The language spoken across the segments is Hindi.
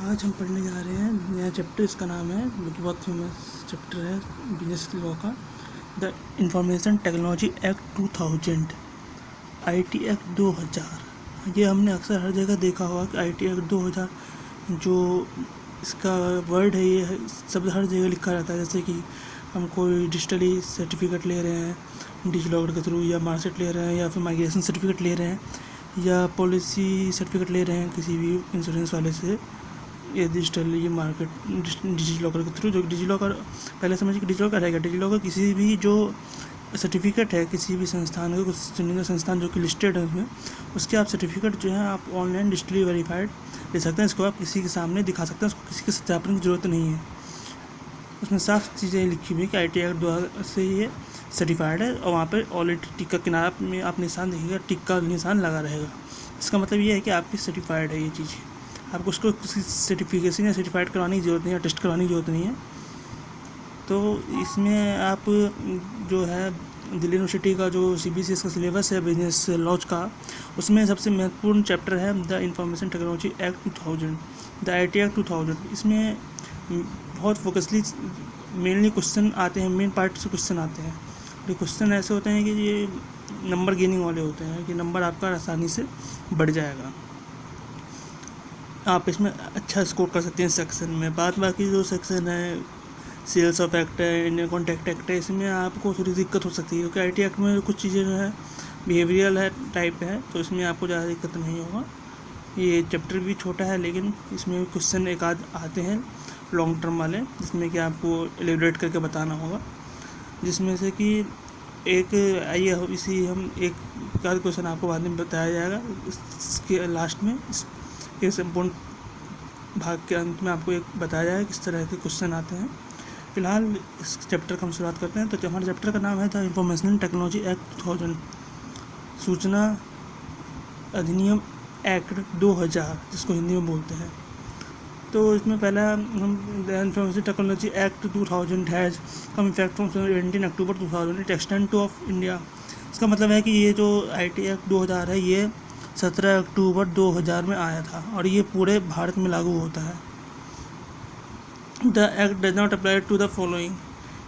आज हम पढ़ने जा रहे हैं नया चैप्टर। इसका नाम है, जो कि बहुत फेमस चैप्टर है बिजनेस लॉ का, the information technology act 2000, IT act 2000। ये हमने अक्सर हर जगह देखा होगा कि IT एक्ट 2000 जो इसका वर्ड है, ये शब्द हर जगह लिखा रहता है। जैसे कि हम कोई डिजिटली सर्टिफिकेट ले रहे हैं डिजिलॉकर के थ्रू, या मार्कशीट ले रहे हैं, या फिर माइग्रेशन सर्टिफिकेट ले रहे हैं, या पॉलिसी सर्टिफिकेट ले रहे हैं किसी भी इंश्योरेंस वाले से, ये डिजिटल ये मार्केट डिजिलॉकर के थ्रू। जो डिजिलॉकर पहले समझिए कि डिजिलॉकर है क्या। डिजिलॉकर किसी भी जो सर्टिफिकेट है किसी भी संस्थान का, कुछ चुनिंदा संस्थान जो कि लिस्टेड है उसमें, उसके आप सर्टिफिकेट जो है आप ऑनलाइन डिजिटली वेरीफाइड ले सकते हैं। इसको आप किसी के सामने दिखा सकते हैं, उसको किसी के सत्यापन की ज़रूरत नहीं है। उसमें साफ चीज़ें लिखी हुई है कि IT एक्ट 2000 से ये सर्टिफाइड है, और वहाँ पर ऑलरेडी टिक का किनारा में आप निशान देखिएगा, टिक का निशान लगा रहेगा। इसका मतलब ये है कि आपकी सर्टिफाइड है ये चीज़। आपको उसको किसी सर्टिफिकेशन या सर्टिफाइड कराने की ज़रूरत नहीं है, टेस्ट करवाने की ज़रूरत नहीं है। तो इसमें आप जो है दिल्ली यूनिवर्सिटी का जो CBCS का सिलेबस है बिजनेस लॉज का, उसमें सबसे महत्वपूर्ण चैप्टर है the information technology act 2000, the IT act 2000। इसमें बहुत फोकसली मेनली क्वेश्चन आते हैं, मेन पार्ट से क्वेश्चन आते हैं। ये क्वेश्चन ऐसे होते हैं कि ये नंबर गेनिंग वाले होते हैं, कि नंबर आपका आसानी से बढ़ जाएगा, आप इसमें अच्छा स्कोर कर सकते हैं इस सेक्शन में। बाकी जो सेक्शन है, सेल्स ऑफ एक्ट है, इंडियन कॉन्ट्रैक्ट एक्ट है, इसमें आपको थोड़ी दिक्कत हो सकती है, क्योंकि IT एक्ट में कुछ चीज़ें जो है बिहेवियरल है टाइप है, तो इसमें आपको ज़्यादा दिक्कत नहीं होगा। ये चैप्टर भी छोटा है, लेकिन इसमें क्वेश्चन एक आध आते हैं लॉन्ग टर्म वाले, जिसमें कि आपको एलिब्रेट करके बताना होगा। जिसमें से कि एक आइए इसी हम एक आध क्वेश्चन आपको बाद में बताया जाएगा, इसके लास्ट में इस संपूर्ण भाग के अंत में आपको एक बताया जाएगा किस तरह के क्वेश्चन आते हैं। फिलहाल इस चैप्टर का हम शुरुआत करते हैं। तो हमारे चैप्टर का नाम है द इंफॉर्मेशन टेक्नोलॉजी एक्ट 2000, सूचना अधिनियम एक्ट 2000, जिसको हिंदी में बोलते हैं। तो इसमें पहला हम the information technology act 2000 has come effect from 17 October 2000, it extend two of India. इसका मतलब है कि ये जो IT एक्ट 2000 है, ये 17 अक्टूबर 2000 में आया था, और ये पूरे भारत में लागू होता है। The act does not apply to the following.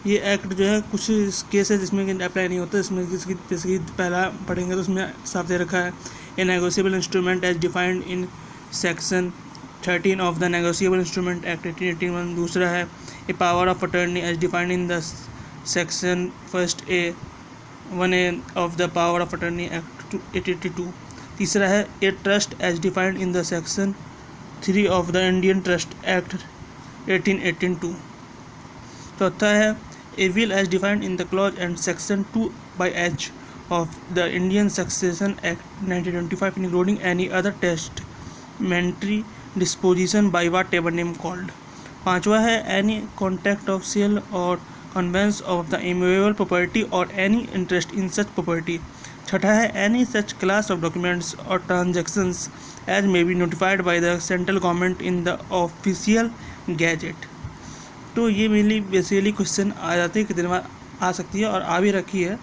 ये एक्ट जो है कुछ केस है जिसमें अप्लाई नहीं होता। इसमें जैसे कि पहला पढ़ेंगे तो उसमें साफ दे रखा है, a negotiable instrument as defined in section 13 of the negotiable instrument act 1881। दूसरा है a power of attorney as defined in the section 1A of the power of attorney act 1882। तीसरा है a trust as defined in the section 3 of the Indian trust act 1882। चौथा है a will as defined in the clause and section 2/H of the Indian succession act 1925 including any other testamentary disposition by whatever name called. पाँचवा है any contract of sale or conveyance of the immovable property or any interest in such property. छठा है any such class of documents or transactions as may be notified by the central government in the official gazette. तो ये मेनली बेसिकली क्वेश्चन आ जाते हैं, कितने बार आ सकती है और आ भी रखी है,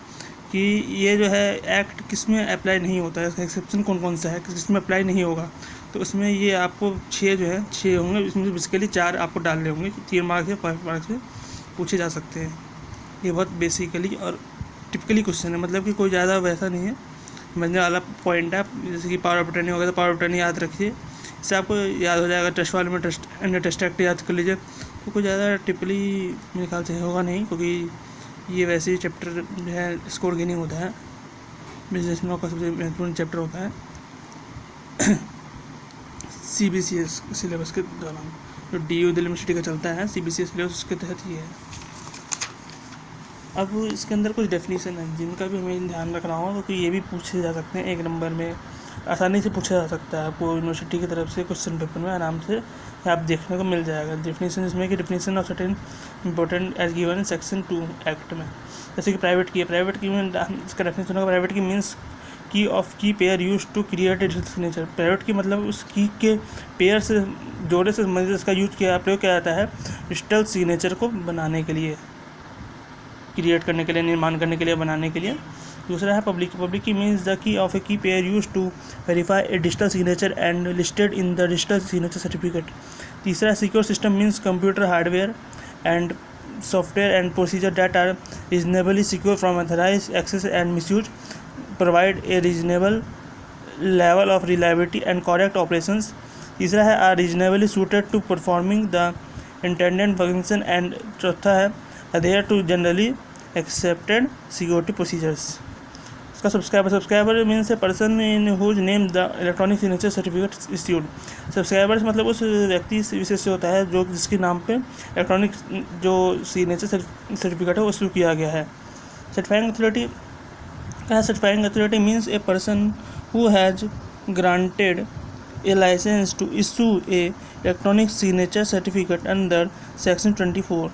कि ये जो है एक्ट किस में अप्लाई नहीं होता है, इसका एक्सेप्शन कौन कौन सा है, किस में अप्लाई नहीं होगा। तो इसमें ये आपको 6 होंगे, इसमें बेसिकली 4 आपको डालने होंगे, 3 मार्क्स से 5 मार्क्स से पूछे जा सकते हैं। ये बहुत बेसिकली और टिपिकली क्वेश्चन है, मतलब कि कोई ज़्यादा वैसा नहीं है, समझने वाला पॉइंट है। जैसे कि पावर ऑफ अटर्नी होगा तो पावर ऑफ अटर्नी याद रखिए, इससे आपको याद हो जाएगा। ट्रस्ट वाले में ट्रस्ट एक्ट याद कर लीजिए। तो कोई ज़्यादा टिपिकली मेरे ख्याल से होगा नहीं, क्योंकि ये वैसे ही चैप्टर जो है स्कोर गेनिंग होता है, बिजनेस लॉ का सबसे महत्वपूर्ण चैप्टर होता है CBCS सिलेबस के दौरान। जो DU दिल्ली यूनिवर्सिटी का चलता है CBCS सिलेबस, उसके तहत ये है। अब इसके अंदर कुछ डेफिनेशन है जिनका भी हमें ध्यान रखना होगा, क्योंकि ये भी पूछे जा सकते हैं 1 नंबर में, आसानी से पूछा जा सकता है आपको यूनिवर्सिटी की तरफ से क्वेश्चन पेपर में आराम से आप देखने को मिल जाएगा। डेफिनेशन इसमें कि definition of certain important as given in section 2 act में। जैसे कि प्राइवेट की में इसका डेफिनेशन होगा, प्राइवेट की means key of key pair use to create a digital signature. Private key मतलब उस की के पेयर से जोड़े से संबंधित इसका प्रयोग किया जाता है डिजिटल सिग्नेचर को बनाने के लिए, क्रिएट करने के लिए, निर्माण करने के लिए, बनाने के लिए। दूसरा है public key means the key of a key pair use to verify a digital signature and listed in the digital signature certificate. तीसरा secure system means computer hardware and software and procedure that are reasonably secure from unauthorized access and misuse, provide a reasonable level of reliability and correct operations. तीसरा है are reasonably suited to performing the intended function and चौथा है adhere to generally accepted security procedures. इसका subscriber means a person in whose name the electronic signature certificate issued. Subscribers मतलब उस व्यक्ति विशेष से होता है जो जिसके नाम पे इलेक्ट्रॉनिक जो सिग्नेचर सर्टिफिकेट है वो इशू किया गया है। सर्टिफाइंग अथॉरिटी क्या है? Certifying authority means a person who has granted a licence to issue an electronic signature certificate under section 24।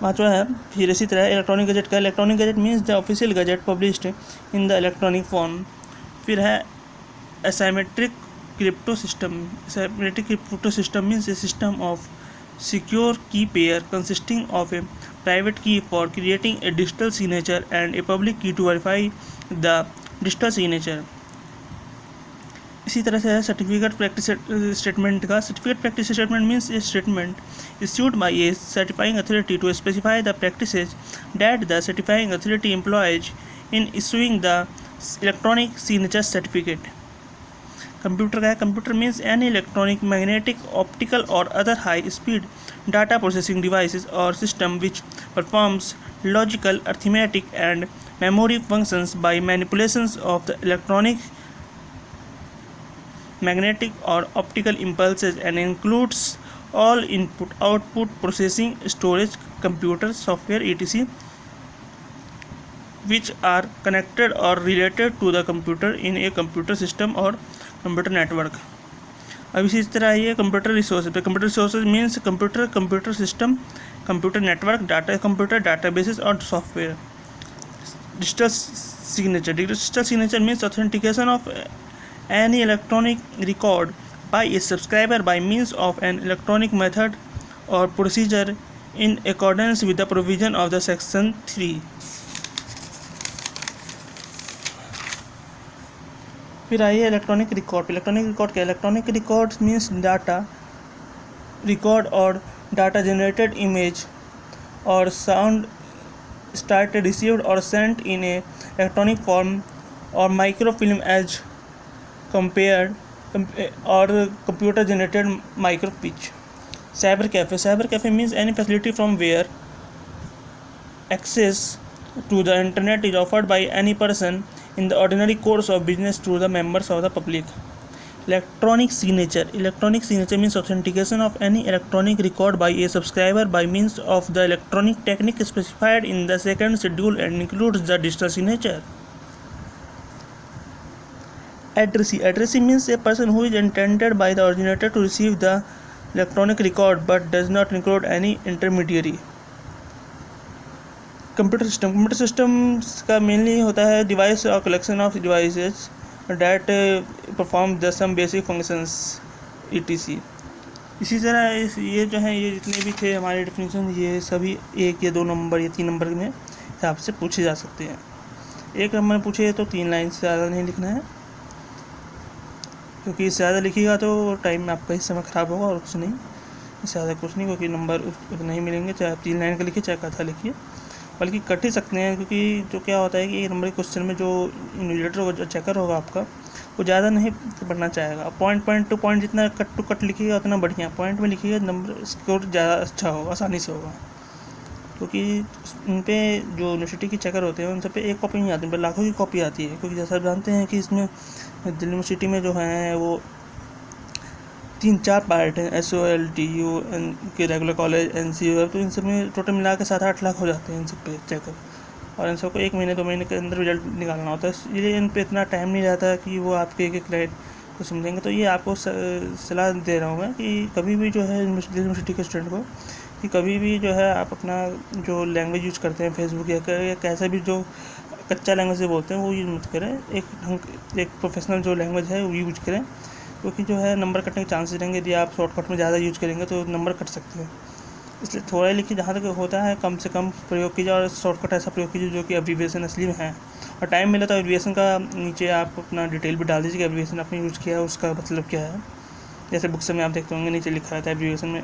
पाँचवा है फिर इसी तरह इलेक्ट्रॉनिक गजेट का। Electronic gazette means the official gazette published in the electronic form. फिर है asymmetric cryptosystem. Asymmetric cryptosystem means a system of secure key pair consisting of a private key for creating a digital signature and a public की to verify the digital signature. इसी तरह से है सर्टिफिकेट प्रैक्टिस स्टेटमेंट का। Certificate practice statement means a statement issued by a certifying authority to specify the practices that the certifying authority employs in issuing the electronic signature certificate. Computer का है। Computer means any electronic magnetic optical or other high speed data processing devices or system which performs logical arithmetic and memory functions by manipulations of the electronic magnetic or optical impulses and includes all input output processing storage computer software etc which are connected or related to the computer in a computer system or computer network. अब इसी तरह ये कंप्यूटर रिसोर्स पे। Computer resources means computer system computer network data computer databases or software. Digital signature means authentication of any electronic record by a subscriber by means of an electronic method or procedure in accordance with the provision of the section 3. फिर आइए इलेक्ट्रॉनिक रिकॉर्ड। इलेक्ट्रॉनिक रिकॉर्ड क्या? Electronic record means data record और डाटा जनरेटेड इमेज और sound started received or sent in a electronic form or microfilm as compared or computer generated micro pitch. Cyber cafe means any facility from where access to the internet is offered by any person in the ordinary course of business to the members of the public. Electronic signature means authentication of any electronic record by a subscriber by means of the electronic technique specified in the second schedule and includes the digital signature. Addressee means a person who is intended by the originator to receive the electronic record but does not include any intermediary. Computer system का मेनली होता है डिवाइस और collection of devices that perform the some basic functions etc. इसी तरह ये जो है ये जितने भी थे हमारे डेफिनेशन ये सभी 1 या 2 नंबर या 3 नंबर में हिसाब से पूछे जा सकते हैं। 1 नंबर पूछे तो 3 लाइन से ज़्यादा नहीं लिखना है क्योंकि इससे ज़्यादा लिखिएगा तो टाइम में आपका इस समय ख़राब होगा और कुछ नहीं, इससे ज़्यादा कुछ नहीं क्योंकि नंबर नहीं मिलेंगे। चाहे आप 3 लाइन का लिखिए चाहे कथा लिखिए, बल्कि कट ही सकते हैं क्योंकि जो क्या होता है कि 1 नंबर के क्वेश्चन में जो इन्विजिलेटर होगा जो चेकर होगा आपका वो ज़्यादा नहीं पढ़ना चाहेगा। पॉइंट टू पॉइंट जितना कट टू कट लिखिएगा उतना बढ़िया, पॉइंट में लिखिएगा नंबर स्कोर ज़्यादा अच्छा होगा, आसानी से होगा। क्योंकि इन पर जो यूनिवर्सिटी के चेकर होते हैं उन सब पे 1 कॉपी नहीं आती, इन पर लाखों की कॉपी आती है। क्योंकि जैसा आप जानते हैं कि इसमें दिल्ली यूनिवर्सिटी में जो हैं वो 3-4 पार्ट हैं, SOLTU के रेगुलर कॉलेज NCU, तो इन सब में टोटल मिला के 7-8 लाख हो जाते हैं इन सब पे चेकर, और इन सबको 1 महीने 2 महीने के अंदर रिजल्ट निकालना होता है। इसलिए इन पे इतना टाइम नहीं रहता कि वो आपके एक लाइन को समझेंगे। तो ये आपको सलाह दे रहा हूँ मैं कि कभी भी जो है यूनिवर्सिटी के स्टूडेंट को कि कभी भी जो है आप अपना जो लैंग्वेज यूज करते हैं फेसबुक या कैसा भी जो कच्चा लैंग्वेज से बोलते हैं वो यूज मत करें, एक प्रोफेशनल जो लैंग्वेज है वो यूज करें, क्योंकि जो है नंबर कटने के चांसेस रहेंगे। यदि आप शॉर्टकट में ज़्यादा यूज करेंगे तो नंबर कट सकते हैं। इसलिए थोड़ा ही लिखिए, जहाँ तक होता है कम से कम प्रयोग कीजिए और शॉर्टकट ऐसा प्रयोग कीजिए जो कि एब्रीविएशन असली में है। और टाइम मिले तो एब्रीविएशन का नीचे आप अपना डिटेल भी डाल दीजिए कि एब्रीविएशन आपने यूज़ किया है उसका मतलब क्या है। जैसे बुक्स में आप देखते होंगे नीचे लिखा रहता है एब्रीविएशन में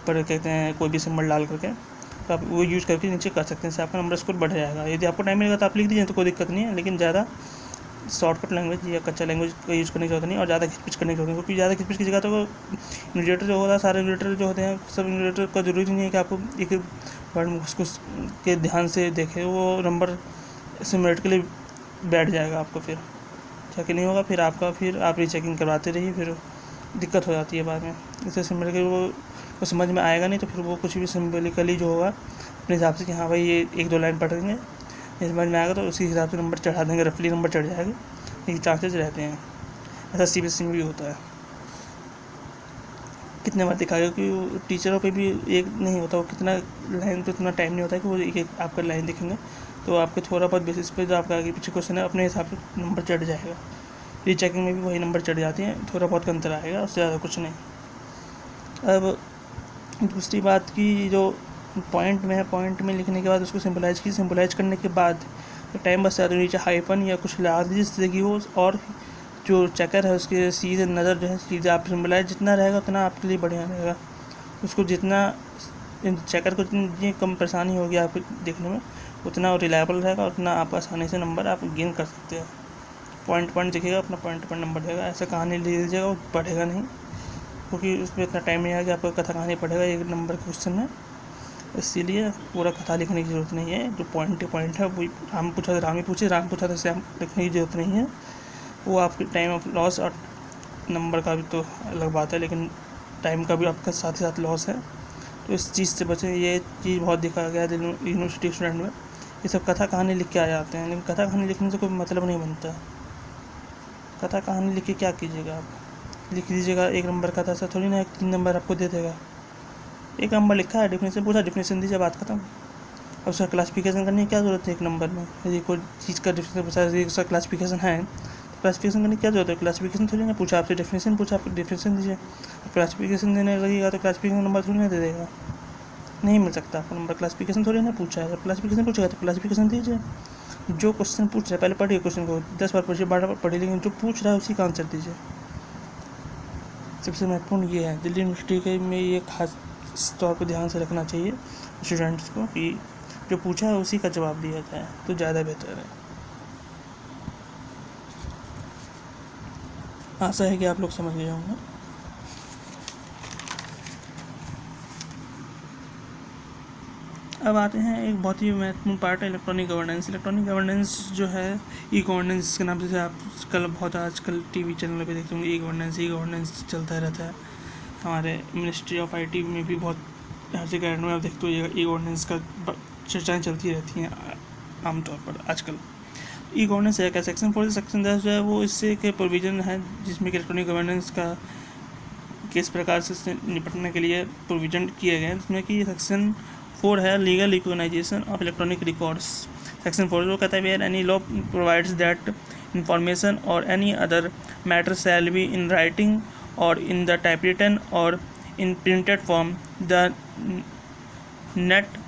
पर कहते हैं कोई भी सिंबल डाल करके, तो आप वो यूज़ करके नीचे कर सकते हैं, इससे आपका नंबर स्कोर बढ़ जाएगा। यदि आपको टाइम मिलेगा तो आप लिख दीजिए तो कोई दिक्कत नहीं है, लेकिन ज़्यादा शॉर्टकट लैंग्वेज या कच्चा लैंग्वेज का यूज़ करने की जरूरत नहीं और ज़्यादा खिचपिच करने की जरूरत नहीं, क्योंकि ज़्यादा खिचपिच की जगह तो इन्यूमरेटर जो होता है, सारे इन्यूमरेटर जो होते हैं सब इन्यूमरेटर का जरूरी नहीं है कि आपको एक वर्ड में उसको के ध्यान से देखें, वो नंबर सिमुलेटिकली बैठ जाएगा आपको, फिर चेक नहीं होगा, फिर आप रीचेकिंग करवाते रहिए, फिर दिक्कत हो जाती है बाद में। इससे सिम्बलिकली वो समझ में आएगा नहीं, तो फिर वो कुछ भी सिम्बलिकली जो होगा अपने हिसाब से कि हाँ भाई ये 1-2 लाइन पढ़ देंगे, ये समझ में आएगा तो उसी हिसाब से नंबर चढ़ा देंगे, रफली नंबर चढ़ जाएगा, ये चांसेस रहते हैं। ऐसा CBSE में भी होता है, कितने बार दिखा गया कि टीचरों पे भी एक नहीं होता, वो कितना लाइन पे उतना टाइम नहीं होता है कि वो एक आपका लाइन देखेंगे, तो आपके थोड़ा बहुत बेसिस पे जो आपका आगे पीछे क्वेश्चन है अपने हिसाब से नंबर चढ़ जाएगा। रीचेकिंग में भी वही नंबर चढ़ जाती हैं, थोड़ा बहुत अंतर आएगा, उससे ज़्यादा कुछ नहीं। अब दूसरी बात की जो पॉइंट में है, पॉइंट में लिखने के बाद उसको सिंपलाइज करने के बाद टाइम बच जाता है, नीचे हाइफन या कुछ लगा दीजिए जिससे कि वो और जो चेकर है उसके सीधे नज़र जो है सीधे आप सिंपलाइज जितना रहेगा उतना आपके लिए बढ़िया रहेगा। उसको जितना चेकर को जितनी कम परेशानी होगी आपको देखने में, उतना रिलायबल रहेगा, उतना आप आसानी से नंबर आप गेन कर सकते हैं। पॉइंट दिखेगा, अपना पॉइंट नंबर रहेगा, ऐसा कहानी ले लीजिएगा, वो बढ़ेगा नहीं, क्योंकि उसमें इतना टाइम नहीं आएगा आपको कथा कहानी पढ़ेगा 1 नंबर के क्वेश्चन में, इसीलिए पूरा कथा लिखने की ज़रूरत नहीं है। जो पॉइंट है वही राम पूछा था श्याम लिखने की ज़रूरत नहीं है। वो आपके टाइम ऑफ लॉस और नंबर का भी तो अलग बात है, लेकिन टाइम का भी आपका साथ ही साथ लॉस है, तो इस चीज़ से बचें। ये चीज़ बहुत दिखा गया है यूनिवर्सिटी स्टूडेंट में, ये सब कथा कहानी लिख के आ जाते हैं, लेकिन कथा कहानी लिखने से कोई मतलब नहीं बनता। कथा कहानी लिख के क्या कीजिएगा, आप लिख दीजिएगा 1 नंबर का था, ऐसा थोड़ी ना 3 नंबर आपको दे देगा। 1 नंबर लिखा है, डेफिनेशन पूछा, डेफिनेशन दीजिए, बात खत्म। अब उसका क्लासिफिकेशन करने की क्या ज़रूरत है 1 नंबर में? यदि कोई चीज़ का डेफिनेशन पूछा, यदि उसका क्लासिफिकेशन है तो क्लासिफिकेशन करने की क्या ज़रूरत है? क्लासिफिकेशन थोड़ी ना पूछा आपसे, डेफिनेशन पूछा, आप डेफिनेशन दीजिए। क्लासिफिकेशन देने लगेगा तो क्लासिफिकेशन नंबर थोड़ी ना दे देगा, नहीं मिल सकता आपको नंबर। क्लासिफिकेशन थोड़ी ना पूछा है, जब क्लासिफिकेशन पूछेगा तो क्लासिफिकेशन दीजिए। जो क्वेश्चन पूछ रहा है पहले पढ़िए, क्वेश्चन को 10 बार पढ़िए, 12 बार पढ़िए, लेकिन जो पूछ रहा है उसी का आंसर दीजिए। सबसे महत्वपूर्ण ये है, दिल्ली यूनिवर्सिटी के में ये खास तौर पर ध्यान से रखना चाहिए स्टूडेंट्स को कि जो पूछा है उसी का जवाब दिया जाए, तो ज़्यादा बेहतर है। आशा है कि आप लोग समझ गए होंगे। अब आते हैं एक बहुत ही महत्वपूर्ण पार्ट है इलेक्ट्रॉनिक गवर्नेंस। इलेक्ट्रॉनिक गवर्नेंस जो है ई-गवर्नेंस के नाम से आजकल टीवी चैनलों पे देखते होंगे, ई-गवर्नेंस चलता रहता है। हमारे मिनिस्ट्री ऑफ IT में भी बहुत हर जगह में आप देखते हो ई-गवर्नेंस का चर्चाएँ चलती रहती हैं आमतौर पर आजकल। ई-गवर्नेंस है क्या? सेक्शन 4 से सेक्शन 10 जो है वो इससे के प्रोविज़न है, जिसमें कि इलेक्ट्रॉनिक गवर्नेंस का किस प्रकार से निपटने के लिए प्रोविज़न किए गए हैं, जिसमें कि सेक्शन 4 है legal recognization of electronic records. Section 4 जो कहता है where any law provides that information or any other matter shall be in writing or in the typewritten or in printed form the net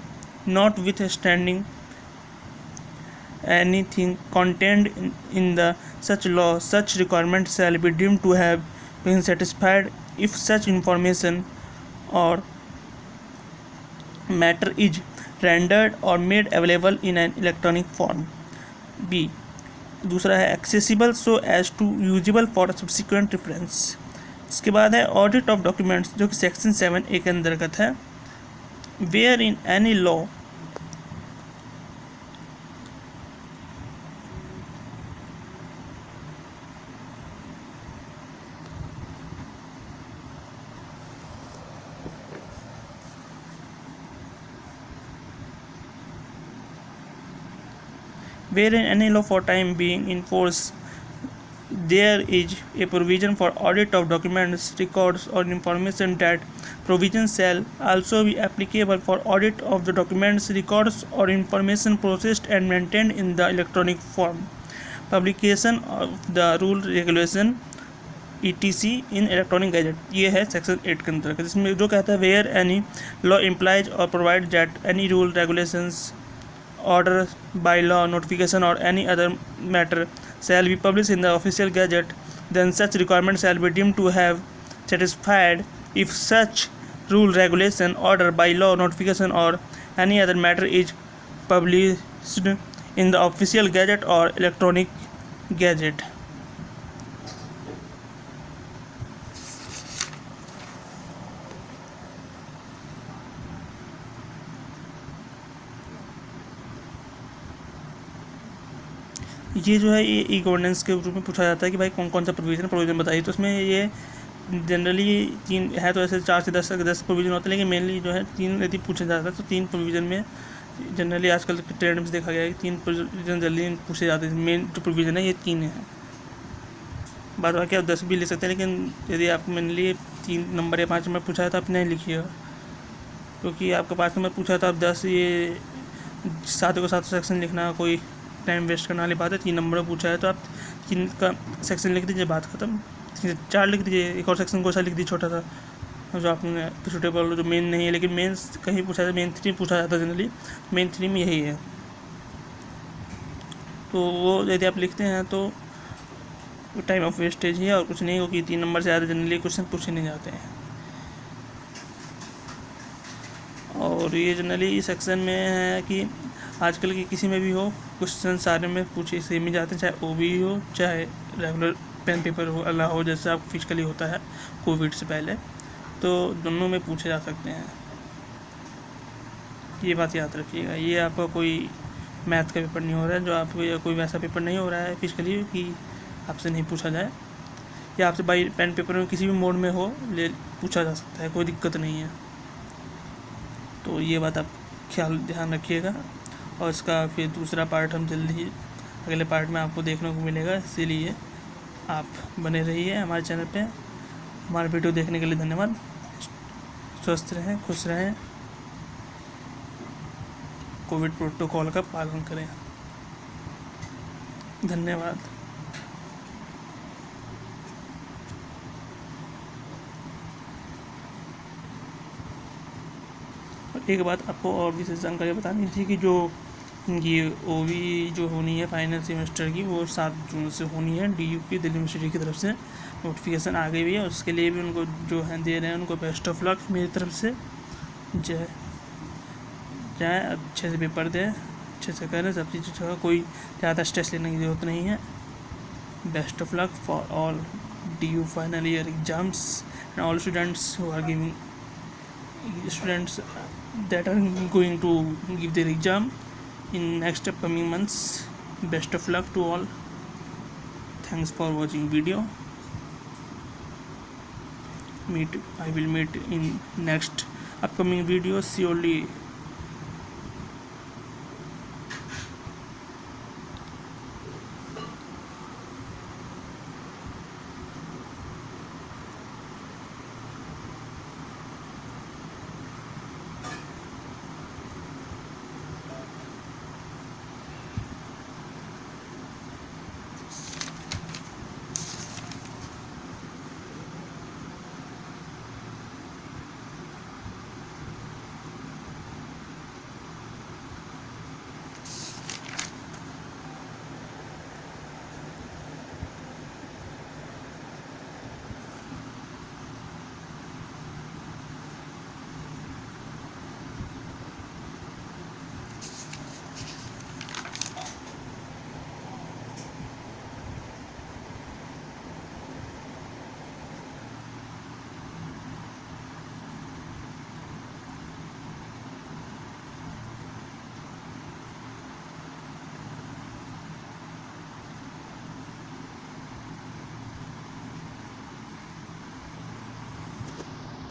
notwithstanding anything contained in the such law, such requirement shall be deemed to have been satisfied if such information or matter is rendered or made available in an electronic form. B. दूसरा है accessible so as to usable for subsequent reference. इसके बाद है audit of documents, जो कि सेक्शन 7A के अंतर्गत है। where in any law wherein any law for time being in force there is a provision for audit of documents, records or information. That provision shall also be applicable for audit of the documents, records or information processed and maintained in the electronic form. Publication of the rule regulation ETC in electronic gazette, ये है सेक्शन 8 के अंतर्गत, जिसमें जो कहता है where any law implies or provides that any rule, regulations, order, bylaw, notification or any other matter shall be published in the official gazette, then such requirement shall be deemed to have satisfied if such rule, regulation, order, by law, notification or any other matter is published in the official gazette or electronic gazette. ये जो है ये ई गवर्नेंस के रूप में पूछा जाता है कि भाई कौन कौन सा प्रोविज़न बताइए। तो उसमें ये जनरली 3 है, तो ऐसे 4 से 10 प्रोविज़न होते हैं, लेकिन मेनली जो है 3 यदि पूछा जाता है तो 3 प्रोविज़न में जनरली आजकल के ट्रेंड में देखा गया है कि 3 प्रोविज़न जल्दी पूछे जाते हैं। मेन जो प्रोविज़न है ये 3 है, बाद बाकी आप 10 भी ले सकते हैं, लेकिन यदि आप मेनली 3 नंबर या 5 नंबर पूछा है तो आप नहीं लिखिएगा, क्योंकि आपका 5 नंबर पूछा है तो आप 10 ये 7 को 7 सेक्शन लिखना कोई टाइम वेस्ट करने वाली बात है। 3 नंबर पूछा है तो आप 3 का सेक्शन लिख दीजिए, बात खत्म। 4 लिख दीजिए, एक और सेक्शन को सा लिख दीजिए छोटा सा, जो आपने सुटेबल जो मेन नहीं है, लेकिन मेंस कहीं पूछा है, मेन 3 पूछा जाता है जनरली, मेन 3 में यही है। तो वो यदि आप लिखते हैं तो टाइम ऑफ वेस्टेज ही है और कुछ नहीं, क्योंकि 3 नंबर से ज़्यादा जनरली क्वेश्चन पूछे नहीं जाते हैं। और ये जनरली सेक्शन में है कि आजकल के किसी में भी हो क्वेश्चन सारे में पूछे सेम ही जाते हैं, चाहे OBE हो चाहे रेगुलर पेन पेपर हो, अलग हो, जैसे आप फिजिकली होता है कोविड से पहले, तो दोनों में पूछे जा सकते हैं। ये बात याद रखिएगा। ये आपका कोई मैथ का पेपर नहीं हो रहा है, जो आपको या कोई वैसा पेपर नहीं हो रहा है फिजिकली कि आपसे नहीं पूछा जाए, या आपसे बाई पेन पेपर में किसी भी मोड में हो ले पूछा जा सकता है, कोई दिक्कत नहीं है। तो ये बात आप ध्यान रखिएगा। और इसका फिर दूसरा पार्ट हम जल्दी ही अगले पार्ट में आपको देखने को मिलेगा, इसीलिए आप बने रहिए हमारे चैनल पे। हमारे वीडियो देखने के लिए धन्यवाद। स्वस्थ रहें, खुश रहें, कोविड प्रोटोकॉल का पालन करें। धन्यवाद। एक बात आपको और विशेष जानकारी बतानी थी कि जो ये OBE जो होनी है फाइनल सेमेस्टर की, वो 7 जून से होनी है। DUP दिल्ली यूनिवर्सिटी की तरफ से नोटिफिकेशन आ गई हुई है, उसके लिए भी उनको जो है दे रहे हैं, उनको बेस्ट ऑफ लक मेरी तरफ से। जय जाए, अच्छे से पेपर दें, अच्छे से करें, सब चीज़ का कोई ज़्यादा स्ट्रेस लेने की ज़रूरत नहीं है। Best of luck for all DU final year exams and all students who are giving students that are going to give their exam in next upcoming months. Best of luck to all. Thanks for watching video. I will meet in next upcoming videos surely.